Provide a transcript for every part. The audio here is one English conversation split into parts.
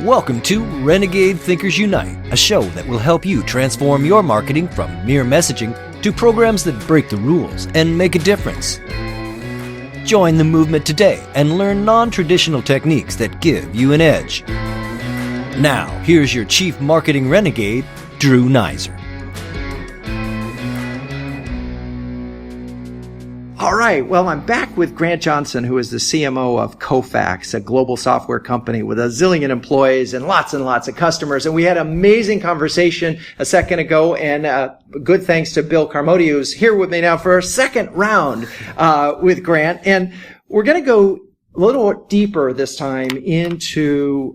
Welcome to Renegade Thinkers Unite, a show that will help you transform your marketing from mere messaging to programs that break the rules and make a difference. Join the movement today and learn non-traditional techniques that give you an edge. Now, here's your Chief Marketing Renegade, Drew Nizer. All right. Well, I'm back with Grant Johnson, who is the CMO of Kofax, a global software company with a zillion employees and lots of customers. And we had an amazing conversation a second ago. And good thanks to Bill Carmody, who's here with me now for a second round with Grant. And we're going to go a little deeper this time into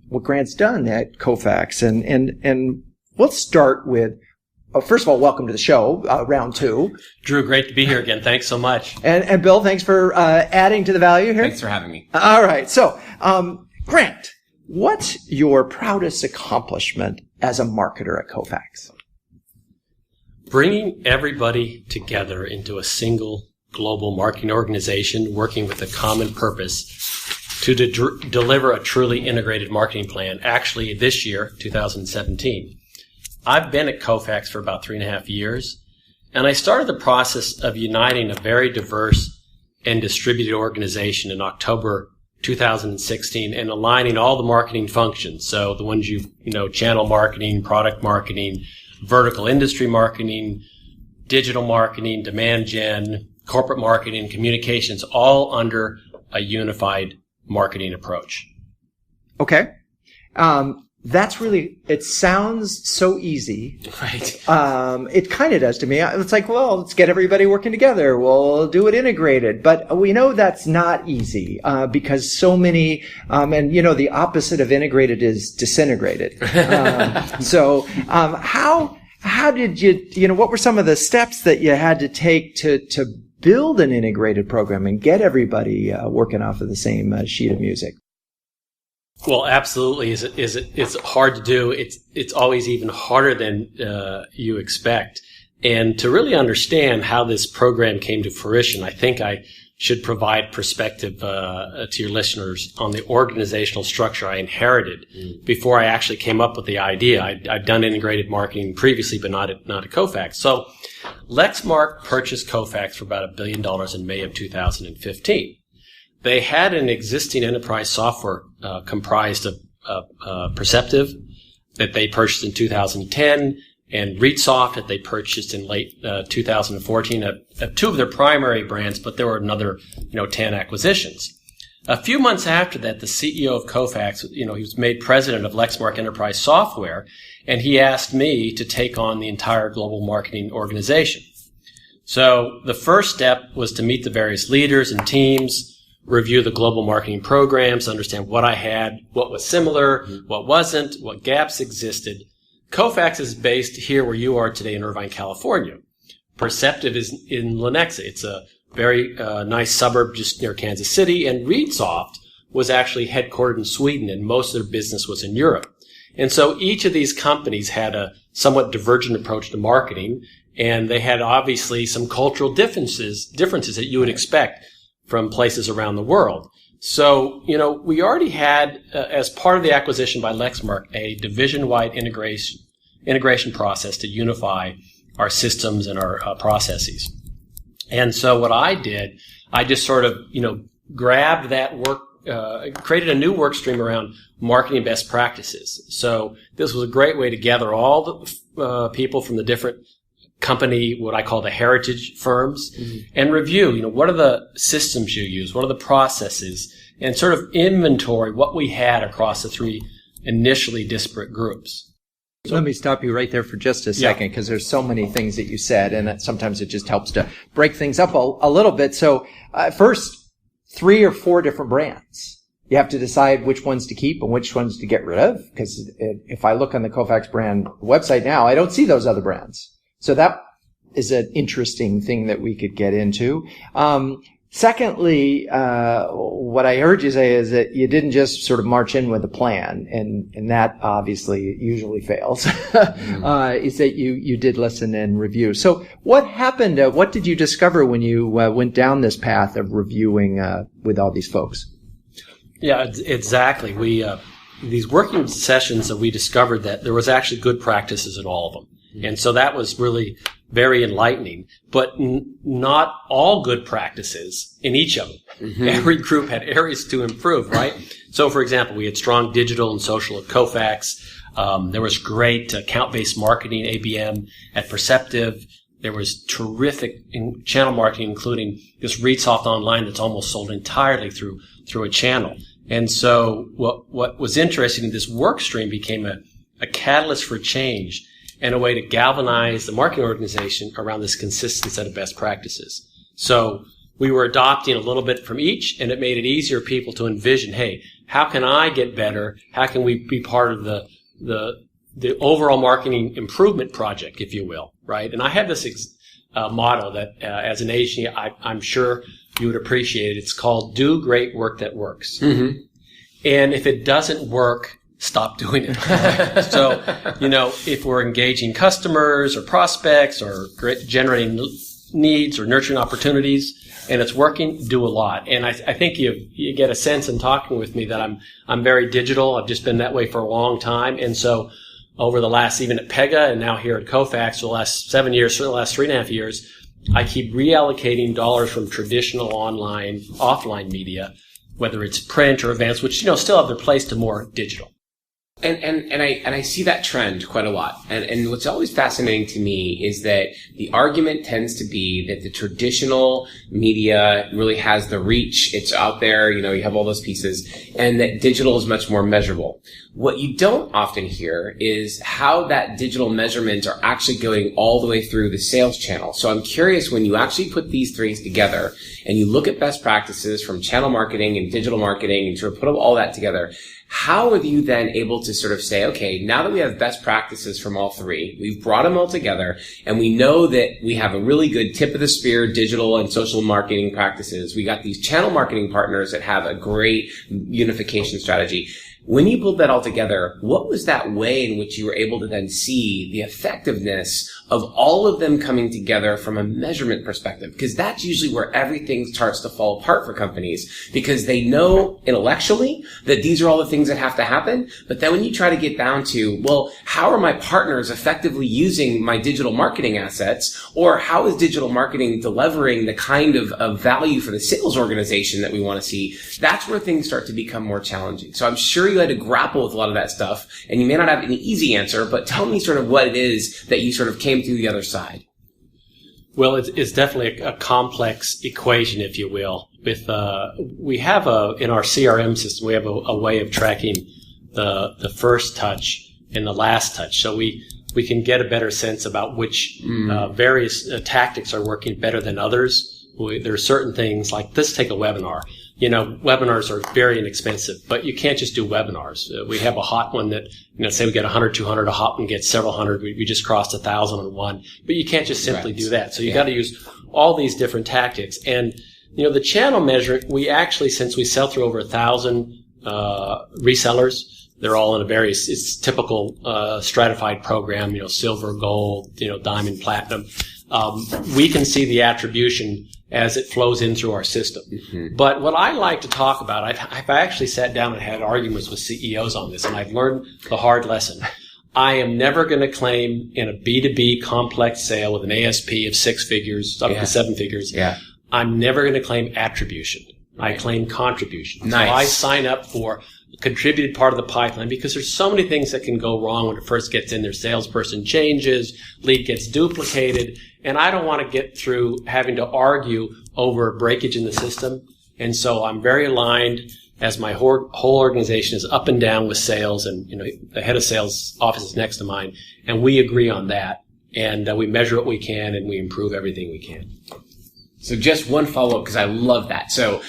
what Grant's done at Kofax. And we'll start with, first of all, welcome to the show, round two. Drew, great to be here again. Thanks so much. And Bill, thanks for adding to the value here. Thanks for having me. All right. So, Grant, what's your proudest accomplishment as a marketer at Kofax? Bringing everybody together into a single global marketing organization working with a common purpose to deliver a truly integrated marketing plan, actually this year, 2017. I've been at Kofax for about 3.5 years, and I started the process of uniting a very diverse and distributed organization in October 2016 and aligning all the marketing functions. So the ones channel marketing, product marketing, vertical industry marketing, digital marketing, demand gen, corporate marketing, communications, all under a unified marketing approach. Okay. That's really, it sounds so easy. Right. It kind of does to me. It's like, well, let's get everybody working together. We'll do it integrated. But we know that's not easy, because so many, the opposite of integrated is disintegrated. How did you, what were some of the steps that you had to take to build an integrated program and get everybody working off of the same sheet of music? Well, absolutely. It's hard to do. It's always even harder than you expect. And to really understand how this program came to fruition, I think I should provide perspective to your listeners on the organizational structure I inherited before I actually came up with the idea. I'd done integrated marketing previously, but not at Kofax. So Lexmark purchased Kofax for about $1 billion in May of 2015. They had an existing enterprise software comprised of Perceptive that they purchased in 2010 and ReadSoft that they purchased in late 2014, two of their primary brands, but there were another 10 acquisitions. A few months after that, the CEO of Kofax, he was made president of Lexmark Enterprise Software, and he asked me to take on the entire global marketing organization. So the first step was to meet the various leaders and teams, review the global marketing programs, understand what I had, what was similar, what wasn't, what gaps existed. Kofax is based here where you are today in Irvine, California. Perceptive is in Lenexa. It's a very nice suburb just near Kansas City. And ReadSoft was actually headquartered in Sweden, and most of their business was in Europe. And so each of these companies had a somewhat divergent approach to marketing, and they had obviously some cultural differences that you would expect from places around the world. So, we already had, as part of the acquisition by Lexmark, a division-wide integration process to unify our systems and our processes. And so what I did, I just sort of, grabbed that work, created a new work stream around marketing best practices. So this was a great way to gather all the people from the different company, what I call the heritage firms, and review, what are the systems you use? What are the processes? And sort of inventory what we had across the three initially disparate groups. So, let me stop you right there for just a second, because there's so many things that you said, and sometimes it just helps to break things up a little bit. So, first, 3 or 4 different brands. You have to decide which ones to keep and which ones to get rid of, because if I look on the Kofax brand website now, I don't see those other brands. So that is an interesting thing that we could get into. Secondly, what I heard you say is that you didn't just sort of march in with a plan, and that obviously usually fails. Is that you did listen and review. So what happened? What did you discover when you went down this path of reviewing with all these folks? Yeah, exactly. We these working sessions that we discovered that there was actually good practices in all of them. Mm-hmm. And so that was really very enlightening, but not all good practices in each of them. Mm-hmm. Every group had areas to improve, right? So, for example, we had strong digital and social at Kofax. There was great account-based marketing, ABM, at Perceptive. There was terrific channel marketing, including this ReadSoft Online that's almost sold entirely through a channel. And so what was interesting, this work stream became a catalyst for change and a way to galvanize the marketing organization around this consistent set of best practices. So we were adopting a little bit from each, and it made it easier for people to envision, hey, how can I get better? How can we be part of the overall marketing improvement project, if you will, right? And I have this motto that as an agency, I'm sure you would appreciate it. It's called do great work that works. Mm-hmm. And if it doesn't work, stop doing it. So, if we're engaging customers or prospects or generating needs or nurturing opportunities and it's working, do a lot. And I think you get a sense in talking with me that I'm very digital. I've just been that way for a long time. And so over the last, even at Pega and now here at Kofax, for the last 7 years, for the last 3.5 years, I keep reallocating dollars from traditional online, offline media, whether it's print or events, which, still have their place, to more digital. And I see that trend quite a lot. And what's always fascinating to me is that the argument tends to be that the traditional media really has the reach. It's out there, you have all those pieces, and that digital is much more measurable. What you don't often hear is how that digital measurements are actually going all the way through the sales channel. So I'm curious, when you actually put these three together and you look at best practices from channel marketing and digital marketing and sort of put all that together, how are you then able to sort of say, okay, now that we have best practices from all three, we've brought them all together, and we know that we have a really good tip of the spear digital and social marketing practices. We got these channel marketing partners that have a great unification strategy. When you pulled that all together, what was that way in which you were able to then see the effectiveness of all of them coming together from a measurement perspective? Because that's usually where everything starts to fall apart for companies, because they know intellectually that these are all the things that have to happen. But then when you try to get down to, well, how are my partners effectively using my digital marketing assets? Or how is digital marketing delivering the kind of value for the sales organization that we want to see? That's where things start to become more challenging. So I'm sure you had to grapple with a lot of that stuff, and you may not have an easy answer, but tell me sort of what it is that you sort of came through the other side. Well, it's definitely a complex equation, if you will. We have in our CRM system, we have a way of tracking the first touch and the last touch. So we can get a better sense about which various tactics are working better than others. There are certain things like, let's take a webinar. Webinars are very inexpensive, but you can't just do webinars. We have a hot one that, say we get 100, 200, a hot one gets several hundred. We just crossed 1,000 on one, but you can't just simply do that. So you got to use all these different tactics. And, the channel measure, we actually, since we sell through over 1,000 resellers, they're all in it's typical stratified program, silver, gold, diamond, platinum. We can see the attribution as it flows in through our system. Mm-hmm. But what I like to talk about, I've actually sat down and had arguments with CEOs on this, and I've learned the hard lesson. I am never going to claim in a B2B complex sale with an ASP of 6 figures, up to 7 figures, I'm never going to claim attribution. Right. I claim contribution. Nice. So I sign up for a contributed part of the pipeline, because there's so many things that can go wrong when it first gets in there. Salesperson changes, lead gets duplicated, and I don't want to get through having to argue over breakage in the system. And so I'm very aligned, as my whole organization is up and down with sales, and the head of sales office is next to mine, and we agree on that, and we measure what we can, and we improve everything we can. So just one follow-up, because I love that. So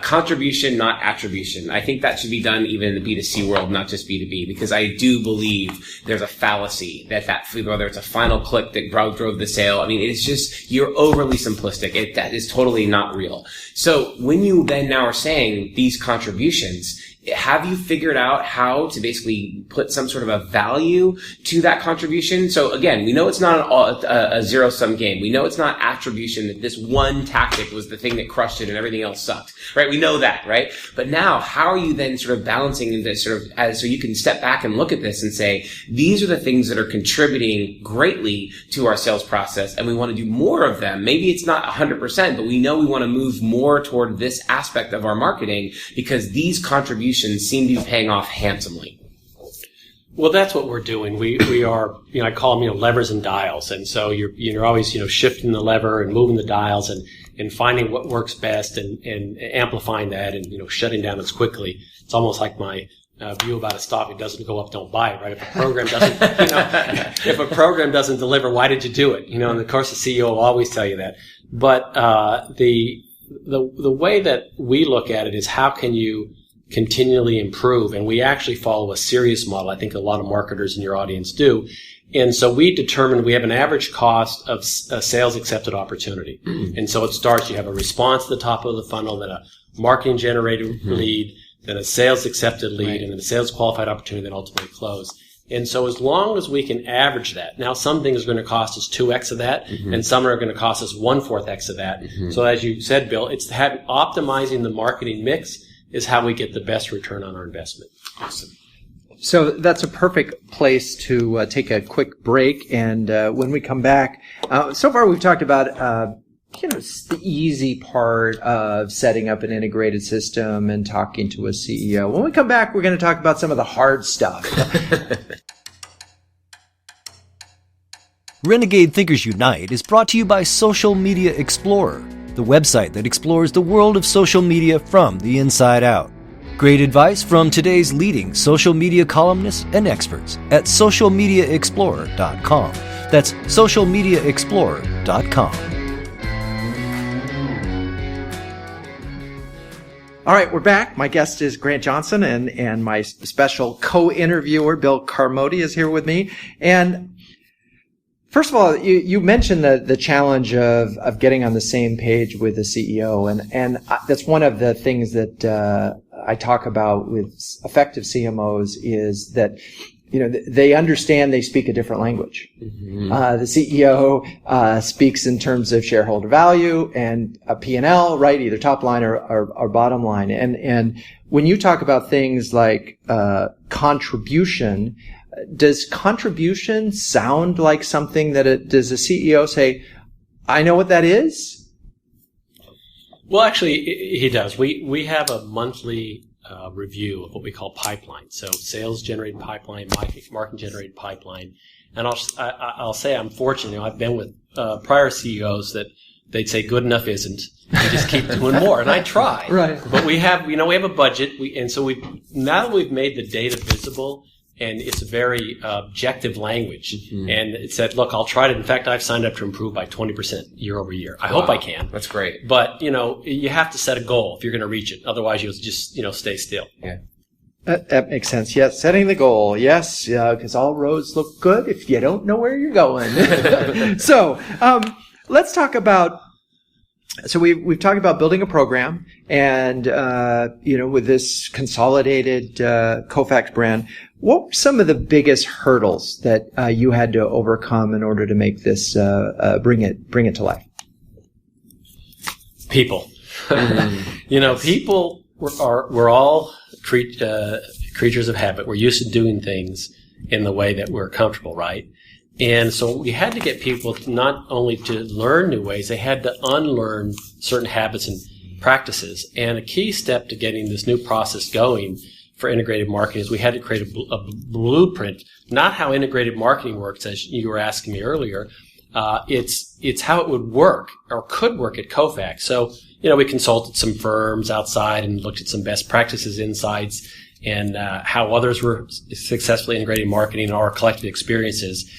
contribution, not attribution. I think that should be done even in the B2C world, not just B2B, because I do believe there's a fallacy that whether it's a final click that drove the sale. I mean, it's just, you're overly simplistic. That is totally not real. So when you then now are saying these contributions, have you figured out how to basically put some sort of a value to that contribution? So again, we know it's not a zero-sum game. We know it's not attribution, that this one tactic was the thing that crushed it and everything else sucked, right? We know that, right? But now, how are you then sort of balancing this so you can step back and look at this and say, these are the things that are contributing greatly to our sales process, and we want to do more of them. Maybe it's not 100%, but we know we want to move more toward this aspect of our marketing because these contributions seem to be paying off handsomely. Well, that's what we're doing. We are, I call them, levers and dials. And so you're always, shifting the lever and moving the dials and finding what works best and amplifying that and, shutting down as quickly. It's almost like my view about a stock. It doesn't go up, don't buy it, right? If a program doesn't, if a program doesn't deliver, why did you do it? And of course the CEO will always tell you that. But, the way that we look at it is how can you continually improve? And we actually follow a serious model. I think a lot of marketers in your audience do. And so we determine we have an average cost of a sales accepted opportunity. Mm-hmm. And so it starts, you have a response at the top of the funnel, then a marketing generated lead, then a sales accepted lead, and then a sales qualified opportunity, then ultimately close. And so as long as we can average that, now some things are going to cost us 2x of that, and some are going to cost us 1/4x of that. So as you said, Bill, it's optimizing the marketing mix is how we get the best return on our investment. Awesome. So that's a perfect place to take a quick break. And when we come back, so far we've talked about the easy part of setting up an integrated system and talking to a CEO. When we come back, we're going to talk about some of the hard stuff. Renegade Thinkers Unite is brought to you by Social Media Explorer, the website that explores the world of social media from the inside out. Great advice from today's leading social media columnists and experts at socialmediaexplorer.com. That's socialmediaexplorer.com. All right, we're back. My guest is Grant Johnson, and my special co-interviewer, Bill Carmody, is here with me. And first of all, you mentioned the challenge of getting on the same page with the CEO, and that's one of the things that I talk about with effective CMOs is that they understand they speak a different language. Mm-hmm. The CEO speaks in terms of shareholder value and a P&L, right? Either top line or bottom line. And when you talk about things like contribution, does contribution sound like something that does a CEO say, I know what that is? Well, actually, he does. We have a monthly review of what we call pipeline. So sales generated pipeline, marketing generated pipeline. And I'll say I'm fortunate. I've been with prior CEOs that they'd say good enough isn't. We just keep doing more. And I try. Right. But we have a budget. Now that we've made the data visible, and it's a very objective language. Mm-hmm. And it said, look, I'll try to, in fact, I've signed up to improve by 20% year over year. I hope I can. That's great. But, you have to set a goal if you're going to reach it. Otherwise, you'll just, stay still. Yeah. That makes sense. Yes. Setting the goal. Yes. Because all roads look good if you don't know where you're going. So, let's talk about, so we've talked about building a program and, with this consolidated, Kofax brand, what were some of the biggest hurdles that, you had to overcome in order to make this, bring it to life? People. People we're all creatures of habit. We're used to doing things in the way that we're comfortable, right? And so we had to get people to not only to learn new ways, they had to unlearn certain habits and practices. And a key step to getting this new process going for integrated marketing is we had to create a blueprint, not how integrated marketing works, as you were asking me earlier. It's how it would work or could work at Kofax. So, we consulted some firms outside and looked at some best practices insights and how others were successfully integrating marketing and our collective experiences.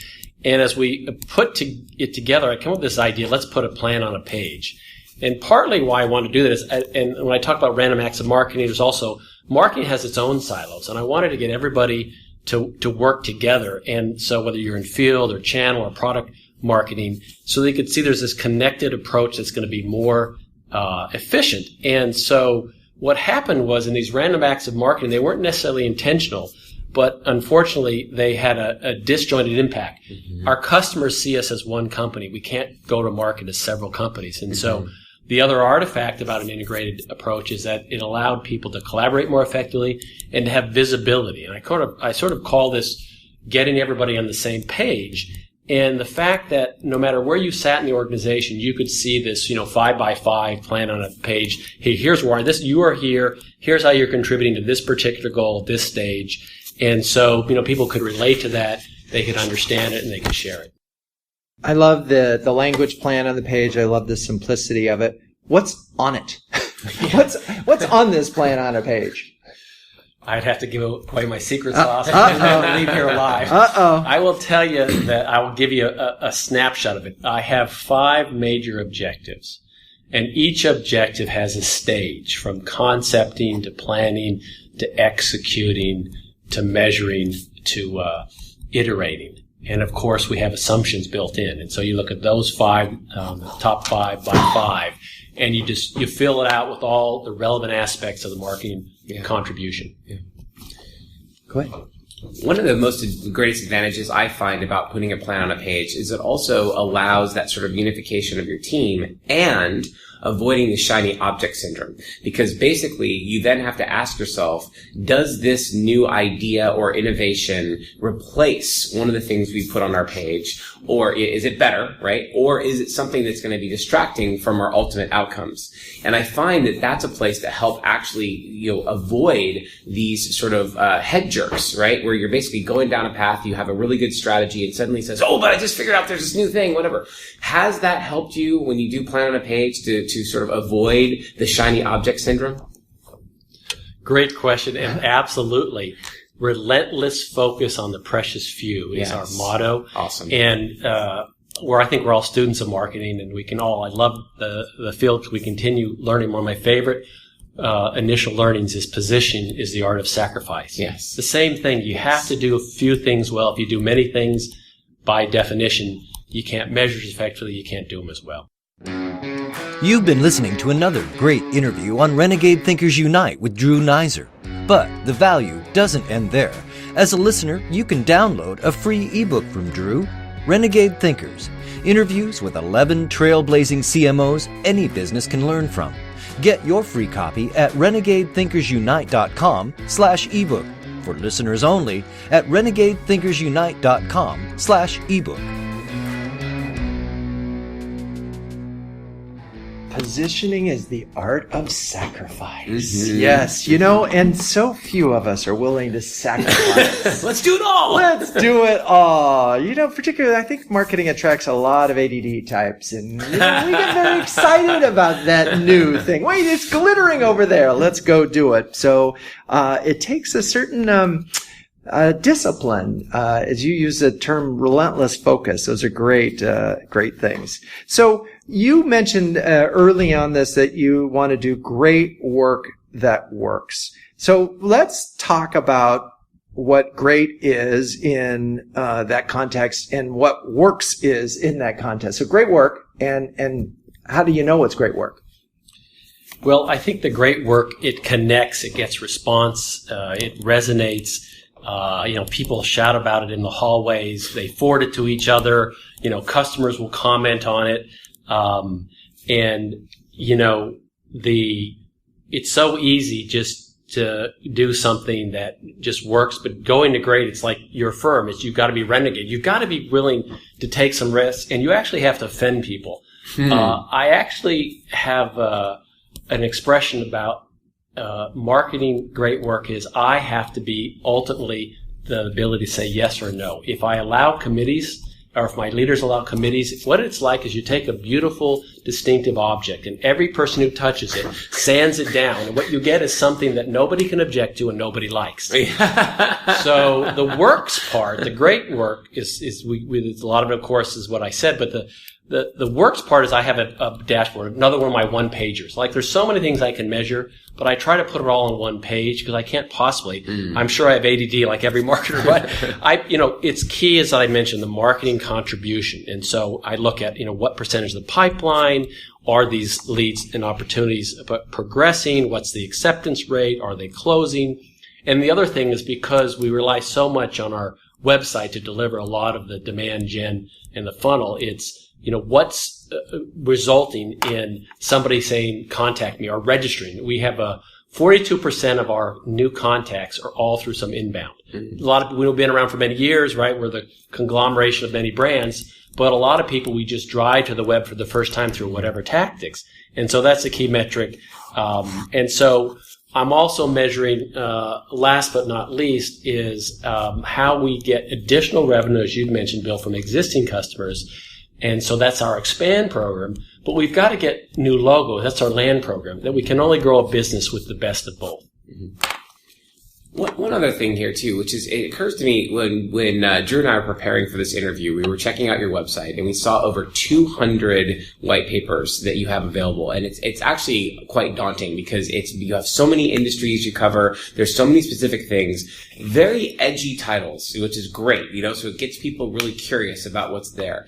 And as we put it together, I came up with this idea, let's put a plan on a page. And partly why I want to do that is, and when I talk about random acts of marketing, there's also, marketing has its own silos. And I wanted to get everybody to work together. And so whether you're in field or channel or product marketing, so they could see there's this connected approach that's going to be more efficient. And so what happened was in these random acts of marketing, they weren't necessarily intentional, but unfortunately, they had a disjointed impact. Mm-hmm. Our customers see us as one company. We can't go to market as several companies. And so the other artifact about an integrated approach is that it allowed people to collaborate more effectively and to have visibility. And I sort of call this getting everybody on the same page. And the fact that no matter where you sat in the organization, you could see this, 5x5 plan on a page. Hey, here's why you are here. Here's how you're contributing to this particular goal at this stage. And so, people could relate to that. They could understand it and they could share it. I love the language plan on the page. I love the simplicity of it. What's on it? What's on this plan on a page? I'd have to give away my secret sauce. I leave here alive. I will tell you that I will give you a snapshot of it. I have 5 major objectives, and each objective has a stage from concepting to planning to executing to measuring to iterating. And of course, we have assumptions built in. And so you look at those 5, top 5 by 5, and you fill it out with all the relevant aspects of the marketing contribution. Yeah. Go ahead. One of the greatest advantages I find about putting a plan on a page is it also allows that sort of unification of your team and avoiding the shiny object syndrome. Because basically, you then have to ask yourself, does this new idea or innovation replace one of the things we put on our page? Or is it better, right? Or is it something that's going to be distracting from our ultimate outcomes? And I find that that's a place to help actually, avoid these sort of head jerks, right? Where you're basically going down a path, you have a really good strategy, and suddenly says, oh, but I just figured out there's this new thing, whatever. Has that helped you when you do plan on a page to sort of avoid the shiny object syndrome? Great question, and absolutely. Relentless focus on the precious few is our motto. Awesome. And where I think we're all students of marketing, and I love the field because we continue learning. One of my favorite initial learnings is position is the art of sacrifice. Yes. The same thing. You have to do a few things well. If you do many things, by definition, you can't measure effectively. You can't do them as well. You've been listening to another great interview on Renegade Thinkers Unite with Drew Neiser. But the value doesn't end there. As a listener, you can download a free ebook from Drew, Renegade Thinkers, interviews with 11 trailblazing CMOs any business can learn from. Get your free copy at renegadethinkersunite.com/ebook. For listeners only, at renegadethinkersunite.com/ebook. Positioning is the art of sacrifice. Mm-hmm. Yes, and so few of us are willing to sacrifice. Let's do it all. Let's do it all. Particularly, I think marketing attracts a lot of ADD types, and we get very excited about that new thing. Wait, it's glittering over there. Let's go do it. So it takes a certain discipline, as you use the term relentless focus. Those are great things. So you mentioned early on this that you want to do great work that works. So let's talk about what great is in that context and what works is in that context. So great work, and how do you know it's great work? Well, I think the great work, it connects, it gets response, it resonates. People shout about it in the hallways. They forward it to each other. Customers will comment on it. It's so easy just to do something that just works, but going to great, it's like your firm. You've got to be renegade. You've got to be willing to take some risks, and you actually have to offend people. I actually have an expression about marketing great work is I have to be ultimately the ability to say yes or no. If I allow committees, or if my leaders allow committees, what it's like is you take a beautiful, distinctive object, and every person who touches it sands it down, and what you get is something that nobody can object to and nobody likes. So the works part, the great work, is a lot of it, of course, is what I said, but The works part is I have a dashboard, another one of my one-pagers. Like, there's so many things I can measure, but I try to put it all on one page because I can't possibly. I'm sure I have ADD like every marketer, but it's key, as I mentioned, the marketing contribution. And so I look at, what percentage of the pipeline are these leads and opportunities progressing? What's the acceptance rate? Are they closing? And the other thing is, because we rely so much on our website to deliver a lot of the demand gen and the funnel, it's, what's resulting in somebody saying, contact me, or registering. We have 42% of our new contacts are all through some inbound. A lot of people have been around for many years, right? We're the conglomeration of many brands, but a lot of people, we just drive to the web for the first time through whatever tactics. And so that's a key metric. And so I'm also measuring, last but not least, is how we get additional revenue, as you mentioned, Bill, from existing customers. And so that's our expand program. But we've got to get new logos. That's our land program, that we can only grow a business with the best of both. One other thing here too, which is, it occurs to me when Drew and I were preparing for this interview, we were checking out your website and we saw over 200 white papers that you have available, and it's actually quite daunting because you have so many industries you cover. There's so many specific things, very edgy titles, which is great, so it gets people really curious about what's there.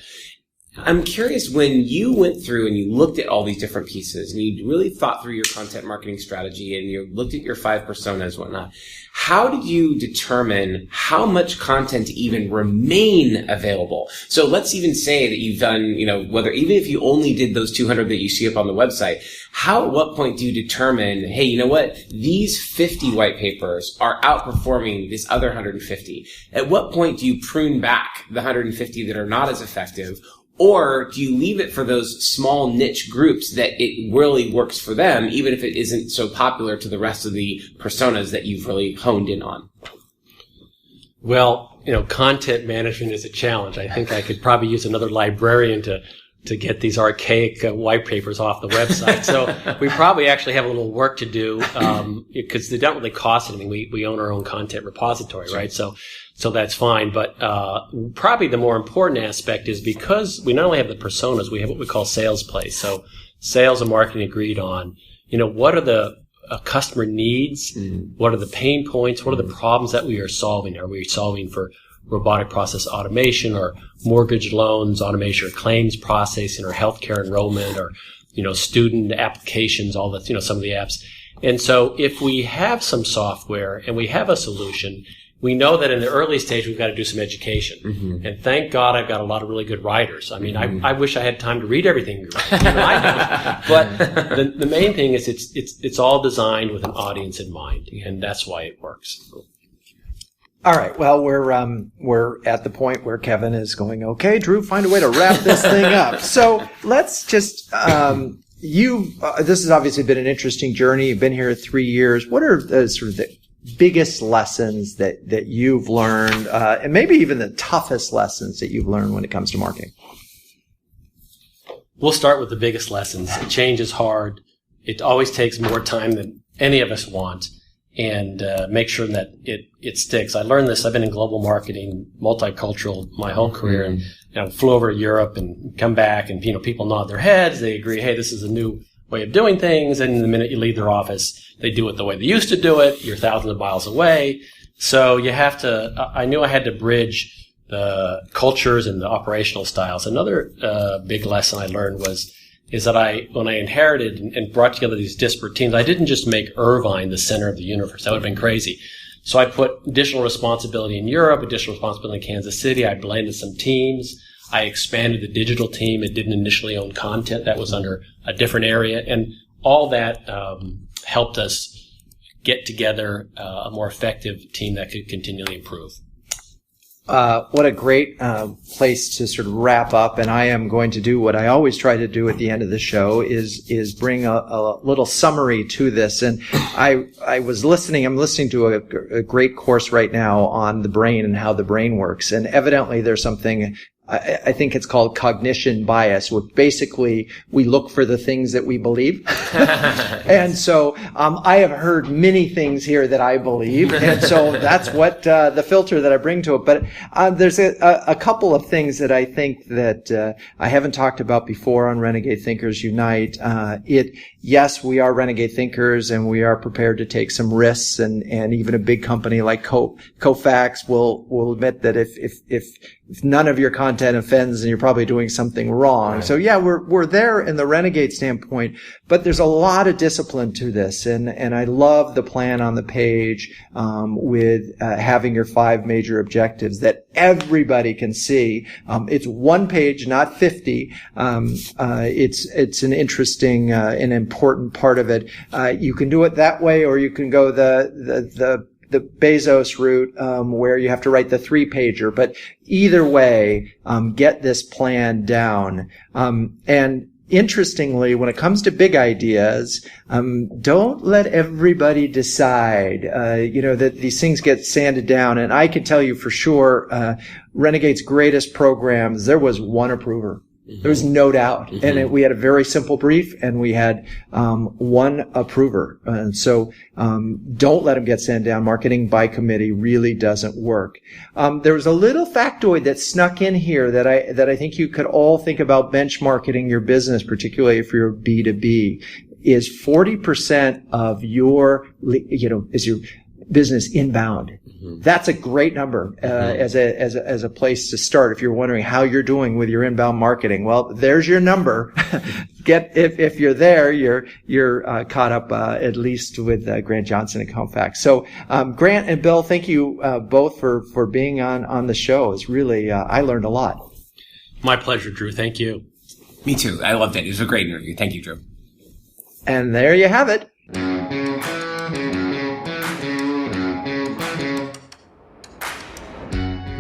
I'm curious, when you went through and you looked at all these different pieces and you really thought through your content marketing strategy and you looked at your 5 personas and whatnot, how did you determine how much content even remain available? So let's even say that you've done, even if you only did those 200 that you see up on the website, at what point do you determine, hey, you know what? These 50 white papers are outperforming this other 150. At what point do you prune back the 150 that are not as effective? Or do you leave it for those small niche groups that it really works for them, even if it isn't so popular to the rest of the personas that you've really honed in on? Well, content management is a challenge. I think I could probably use another librarian to get these archaic white papers off the website. So we probably actually have a little work to do, because they don't really cost anything. We own our own content repository, right? So that's fine. But probably the more important aspect is, because we not only have the personas, we have what we call sales plays. So sales and marketing agreed on, what are the customer needs? What are the pain points? What are the problems that we are solving? Are we solving for robotic process automation, or mortgage loans automation, or claims processing, or healthcare enrollment, or, student applications, all that, some of the apps. And so if we have some software and we have a solution, we know that in the early stage, we've got to do some education. And thank God I've got a lot of really good writers. I mean, I wish I had time to read everything I do. But the main thing is it's all designed with an audience in mind, and that's why it works. All right. Well, we're at the point where Kevin is going, okay, Drew, find a way to wrap this thing up. So let's just, this has obviously been an interesting journey. You've been here 3 years. What are the biggest lessons that you've learned, and maybe even the toughest lessons that you've learned when it comes to marketing? We'll start with the biggest lessons. Change is hard. It always takes more time than any of us want. And make sure that it sticks. I learned this. I've been in global marketing, multicultural, my whole career, and flew over to Europe and come back, and people nod their heads. They agree, hey, this is a new way of doing things. And the minute you leave their office, they do it the way they used to do it. You're thousands of miles away, so you have to. I knew I had to bridge the cultures and the operational styles. Another big lesson I learned is that when I inherited and brought together these disparate teams, I didn't just make Irvine the center of the universe. That would have been crazy. So I put additional responsibility in Europe, additional responsibility in Kansas City. I blended some teams. I expanded the digital team. It didn't initially own content. That was under a different area. And all that helped us get together a more effective team that could continually improve. What a great place to sort of wrap up. And I am going to do what I always try to do at the end of the show is bring a little summary to this. And I was listening. I'm listening to a great course right now on the brain and how the brain works. And evidently there's something I think it's called cognition bias, where basically we look for the things that we believe. And so I have heard many things here that I believe, and so that's what the filter that I bring to it. But there's a couple of things that I think that I haven't talked about before on Renegade Thinkers Unite. Yes, we are renegade thinkers, and we are prepared to take some risks, and even a big company like Kofax will admit that if none of your content offends, then you're probably doing something wrong. Right. So yeah, we're there in the renegade standpoint, but there's a lot of discipline to this, and I love the plan on the page with having your 5 major objectives that everybody can see. It's one page, not 50. It's an interesting and important part of it. You can do it that way, or you can go the Bezos route, where you have to write the 3-pager. But either way, get this plan down. And interestingly, when it comes to big ideas, don't let everybody decide, that these things get sanded down. And I can tell you for sure, Renegade's greatest programs, there was one approver. There was no doubt. Mm-hmm. And we had a very simple brief, and we had one approver. And so don't let them get sent down. Marketing by committee really doesn't work. There was a little factoid that snuck in here that I think you could all think about benchmarking your business, particularly if you're B2B, is 40% of your, is your business inbound. Mm-hmm. That's a great number as a place to start. If you're wondering how you're doing with your inbound marketing, well, there's your number. If you're there, you're caught up at least with Grant Johnson and Kofax. So Grant and Bill, thank you both for being on the show. It's really I learned a lot. My pleasure, Drew. Thank you. Me too. I loved it. It was a great interview. Thank you, Drew. And there you have it.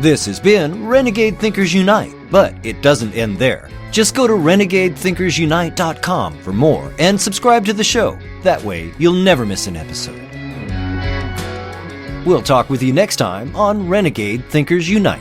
This has been Renegade Thinkers Unite, but it doesn't end there. Just go to renegadethinkersunite.com for more and subscribe to the show. That way, you'll never miss an episode. We'll talk with you next time on Renegade Thinkers Unite.